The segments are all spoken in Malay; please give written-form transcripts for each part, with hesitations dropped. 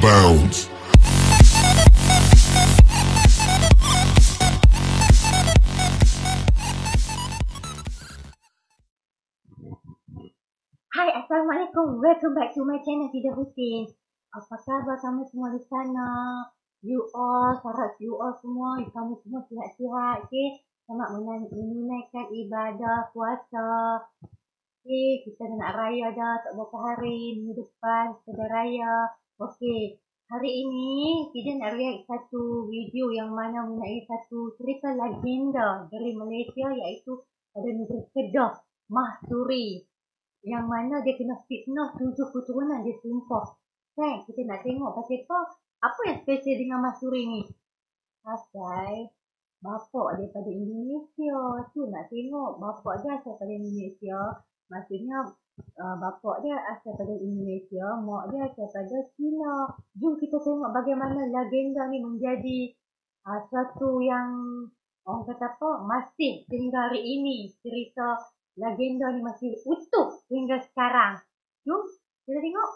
bounce. Hai, Assalamualaikum. Welcome back to my channel, Fida Husin. Apa khabar kamu semua di sana? You all, harap you all semua, kamu semua sihat-sihat, okay? Selamat menunaikan ibadah puasa. Okay, kita dah nak raya dah, tak berapa hari, minggu depan kita dah raya. Okay, hari ini Fida nak react satu video yang mana mengenai satu cerita legenda dari Malaysia, iaitu pada negeri Kedah, Mahsuri. Yang mana dia kena fitnah 7 keturunan, dia sumpah. Kan, kita nak tengok pasal apa yang special dengan Mahsuri ni. Pasal bapak dia pada Indonesia. Tu nak tengok, bapak dia asal pada Indonesia. Maksudnya bapak dia asal pada Indonesia, mak dia asal pada China. Jom kita tengok bagaimana legenda ni menjadi satu yang orang kata masih hingga hari ini. Cerita legenda ni masih utuh hingga sekarang. Jom kita tengok.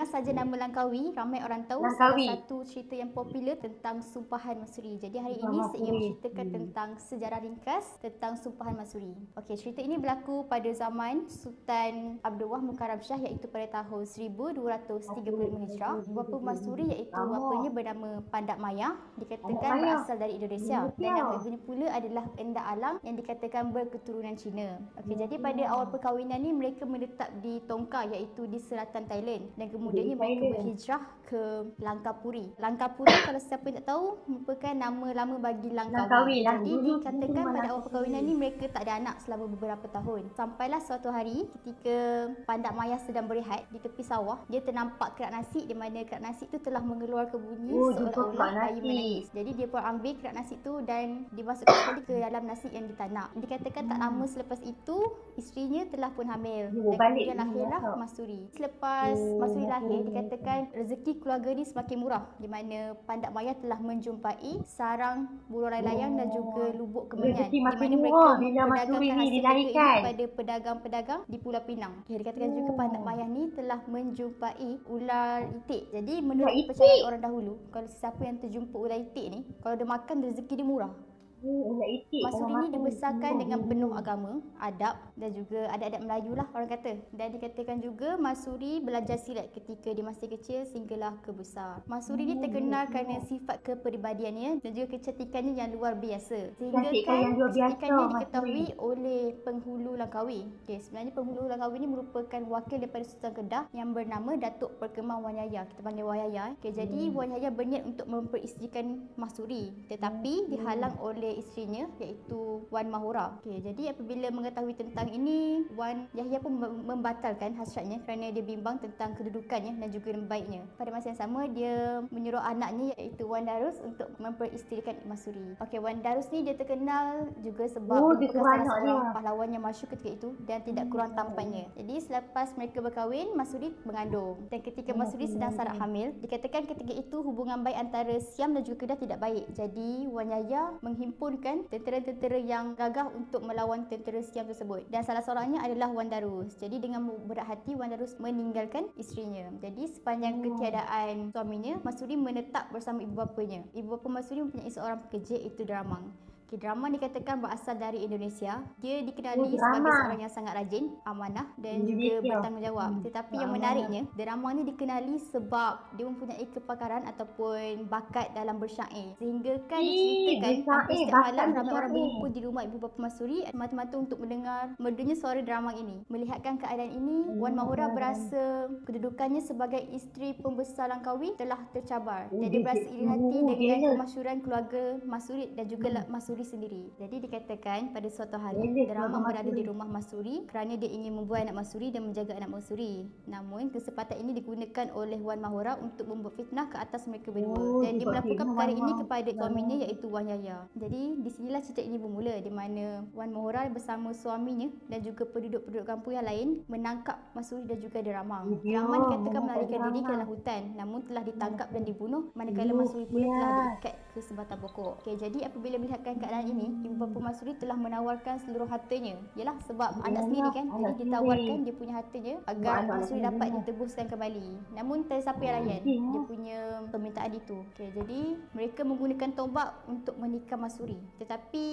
Saja nama Langkawi, ramai orang tahu Langkawi. salah satu cerita yang popular tentang Sumpahan Mahsuri. Jadi hari ini saya ingin menceritakan tentang sejarah ringkas tentang Sumpahan Mahsuri. Okey, cerita ini berlaku pada zaman Sultan Abdul Wahab Mukarram Shah, iaitu pada tahun 1235 Hijrah. Bapa Mahsuri iaitu bapanya bernama Pandak Maya, dikatakan berasal dari Indonesia, dan nama ibunya pula adalah Endak Alang yang dikatakan berketurunan Cina. Okey, jadi pada awal perkahwinan ni mereka menetap di Tongkar, iaitu di selatan Thailand, dan kemudiannya mereka berhijrah ke Langkapuri. Langkapuri, kalau siapa yang tak tahu, merupakan nama lama bagi Langkawi. Jadi dikatakan pada awal perkahwinan ni mereka tak ada anak selama beberapa tahun. Sampailah suatu hari ketika Pandak Maya sedang berehat di tepi sawah, dia ternampak kerak nasi di mana kerak nasi tu telah mengeluarkan bunyi seolah-olah bayi menangis. Jadi dia pun ambil kerak nasi tu dan dimasukkan sekali ke dalam nasi yang ditanak. Dikatakan tak lama selepas itu isterinya telah pun hamil dan kemudian lahirlah Mahsuri. Selepas Mahsuri lahir, dikatakan rezeki keluarga ni semakin murah, di mana Pandak Maya telah menjumpai sarang burung layang dan juga lubuk kemenyan, di mana mereka memperdagangkan hasil mereka ini kepada pedagang-pedagang di Pulau Pinang. Dikatakan juga Pandak Maya ni telah menjumpai ular itik. Jadi menurut kepercayaan orang dahulu, kalau siapa yang terjumpa ular itik ni, kalau dia makan rezeki dia murah. Mahsuri ni dibesarkan dengan penuh agama, adab dan juga adat-adat Melayu lah orang kata. Dan dikatakan juga Mahsuri belajar silat ketika dia masih kecil sehinggalah ke besar. Mahsuri ni terkenal kerana sifat kepribadiannya dan juga kecantikannya yang luar biasa. Sehingga kan kecantikannya diketahui oleh penghulu Langkawi. Okay, sebenarnya penghulu Langkawi ni merupakan wakil daripada Sultan Kedah yang bernama Datuk Perkemah Wan Yaya. Kita panggil Wan Yaya. Okay, jadi Wan Yaya berniat untuk memperisterikan Mahsuri, tetapi dihalang oleh isterinya iaitu Wan Mahora. Okey, jadi apabila mengetahui tentang ini, Wan Yahya pun membatalkan hasratnya kerana dia bimbang tentang kedudukannya dan juga baiknya. Pada masa yang sama, dia menyuruh anaknya iaitu Wan Darus untuk memperisterikan Mahsuri. Okey, Wan Darus ni dia terkenal juga sebab merupakan salah seorang pahlawan yang masyhur ketika itu dan tidak kurang tampaknya. Jadi selepas mereka berkahwin, Mahsuri mengandung. Dan ketika Mahsuri sedang sarap hamil, dikatakan ketika itu hubungan baik antara Siam dan juga Kedah tidak baik. Jadi Wan Yaya menghimpunkan tentera-tentera yang gagah untuk melawan tentera Siam tersebut, dan salah seorangnya adalah Wan Darus. Jadi dengan berat hati, Wan Darus meninggalkan isterinya. Jadi sepanjang ketiadaan suaminya, Mahsuri menetap bersama ibu bapanya. Ibu bapa Mahsuri mempunyai seorang pekerja, iaitu Dramang. Dramang dikatakan berasal dari Indonesia. Dia dikenali sebagai seorang yang sangat rajin, amanah dan juga bertanggungjawab. Tetapi yang menariknya, Dramang ni dikenali sebab dia mempunyai kepakaran ataupun bakat dalam bersyair. Sehingga kan diceritakan hampir setiap malam ramai orang berhimpun di rumah ibu bapa Mahsuri semata-mata untuk mendengar merdunya suara Dramang ini. Melihatkan keadaan ini, Wan Mahora berasa kedudukannya sebagai isteri pembesar Langkawi telah tercabar, dan dia berasa iri hati dengan kemasyhuran keluarga Mahsuri dan juga Mahsuri sendiri. Jadi dikatakan pada suatu hari Dramang berada di rumah Mahsuri kerana dia ingin membuai anak Mahsuri dan menjaga anak Mahsuri. Namun kesempatan ini digunakan oleh Wan Mahora untuk membuat fitnah ke atas mereka berdua, dan dia melaporkan perkara ini kepada suaminya iaitu Wan Yaya. Jadi di sinilah cerita ini bermula, di mana Wan Mahora bersama suaminya dan juga penduduk-penduduk kampung yang lain menangkap Mahsuri dan juga Dramang. Dramang dikatakan melarikan diri ke dalam hutan, namun telah ditangkap dan dibunuh, manakala Mahsuri pula telah diikat ke sebatang pokok. Okey, jadi apabila melihatkan keadaan keadaan ini, ibu bapa Masuri telah menawarkan seluruh hartanya. Yalah, sebab anak Yalah, sendiri kan. anak Jadi sendiri. ditawarkan dia punya hartanya agar Anak-anak Masuri kena dapat dengar. ditebuskan kembali. Namun tak siapa yang layan dia punya permintaan itu. Okey, jadi mereka menggunakan tombak untuk menikam Masuri. Tetapi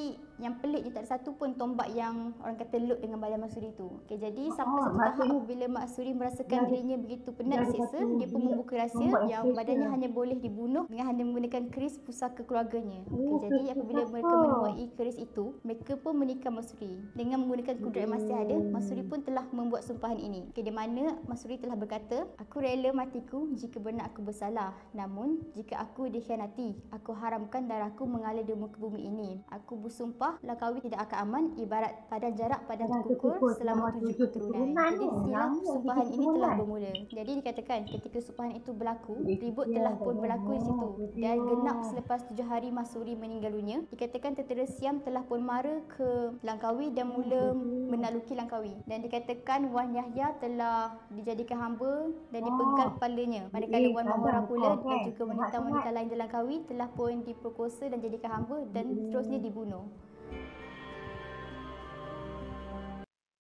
yang pelik dia tak ada satu pun tombak yang orang kata lut dengan badan Masuri itu. Okey, jadi sampai satu tahap maksudnya apabila Masuri merasakan jadi- dirinya begitu penat jadi disiksa, satu dia pun membuka rahsia tombak yang yang special. badannya hanya boleh dibunuh dengan hanya menggunakan keris pusaka keluarganya. Oh, Okey, jadi keris apabila pusaka. mereka menemuai keris itu, mereka pun menikam Masuri. Dengan menggunakan kudrat yang masih ada, Masuri pun telah membuat sumpahan ini. Okey, di mana Masuri telah berkata, "Aku rela matiku jika benar aku bersalah. Namun, jika aku dikhianati, aku haramkan darahku mengalir di muka bumi ini. Aku bersumpah Langkawi tidak akan aman ibarat padang jarak padang terkukur selama 7 keturunan." Jadi silah sumpahan ini telah bermula. Jadi dikatakan ketika sumpahan itu berlaku, ribut telah pun berlaku di situ. Dan genap selepas 7 hari Masuri meninggal dunia, dikatakan Tentera Siam telah pun mara ke Langkawi dan mula menakluki Langkawi. Dan dikatakan Wan Yahya telah dijadikan hamba dan dipenggal kepalanya. Manakala Wan Mahora pula dan juga wanita-wanita lain di Langkawi telah pun diperkosa dan dijadikan hamba dan seterusnya dibunuh.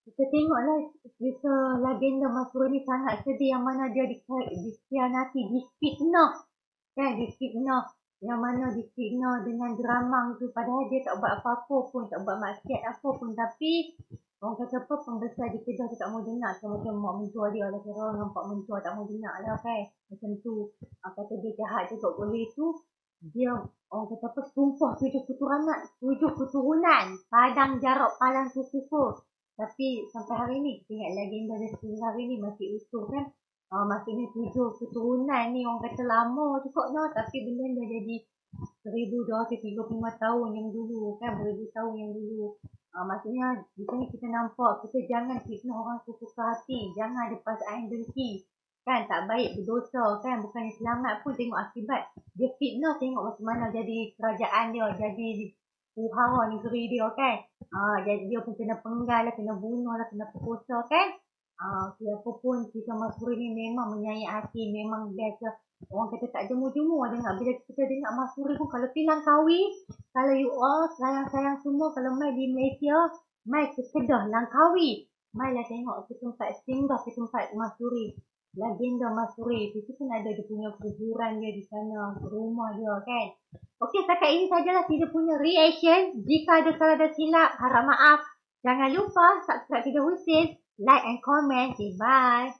Kita tengoklah kisah legenda Masuri ni sangat sedih, yang mana dia dikhianati, difitnah. Kan, difitnah. Yang mana difitnah dengan geramang tu, padahal dia tak buat apa-apa pun, tak buat maksiat apa pun. Tapi orang kata apa, pembesar di Kedah dia tak mau dengar. Macam mak mentua dia lah, kira orang nampak mentua tak mau dengar lah kan. Macam tu. Kata dia jahat juga boleh tu. Dia orang kata apa, sumpah 7 keturunan. Padang jarak padang terkukur. Tapi sampai hari ni, ingat legenda dia sehingga hari ni masih utuh kan. Maksudnya 7 keturunan ni orang kata lama juga no, tapi benda dah jadi 1235 tahun yang dulu kan, beribu tahun yang dulu. Maksudnya di sini kita nampak kita jangan fitnah orang sesuka hati, jangan ada perasaan dengki kan, tak baik, berdosa kan, bukannya selamat pun tengok akibat. Dia fitnah, tengok macam mana jadi kerajaan dia, jadi uhara negeri dia kan. Jadi dia pun kena penggal lah, kena bunuh lah, kena perkosa kan. Siapa pun kita Masuri ni memang menyayat hati, memang biasa. Orang kata tak jemu-jemu dengar. Bila kita dengar Masuri pun, kalau pergi Langkawi, kalau you all sayang-sayang semua, kalau mai di Malaysia, mai ke Kedah, Langkawi, mai lah tengok ke tempat, singgah ke tempat Masuri. Legenda Masuri. Itu kan ada dia punya kuburan dia di sana, rumah dia kan. Okey, setakat ini sajalah kita punya reaction. Jika ada salah dan silap, harap maaf. Jangan lupa subscribe Kedah Husin, like and comment. Okay, bye.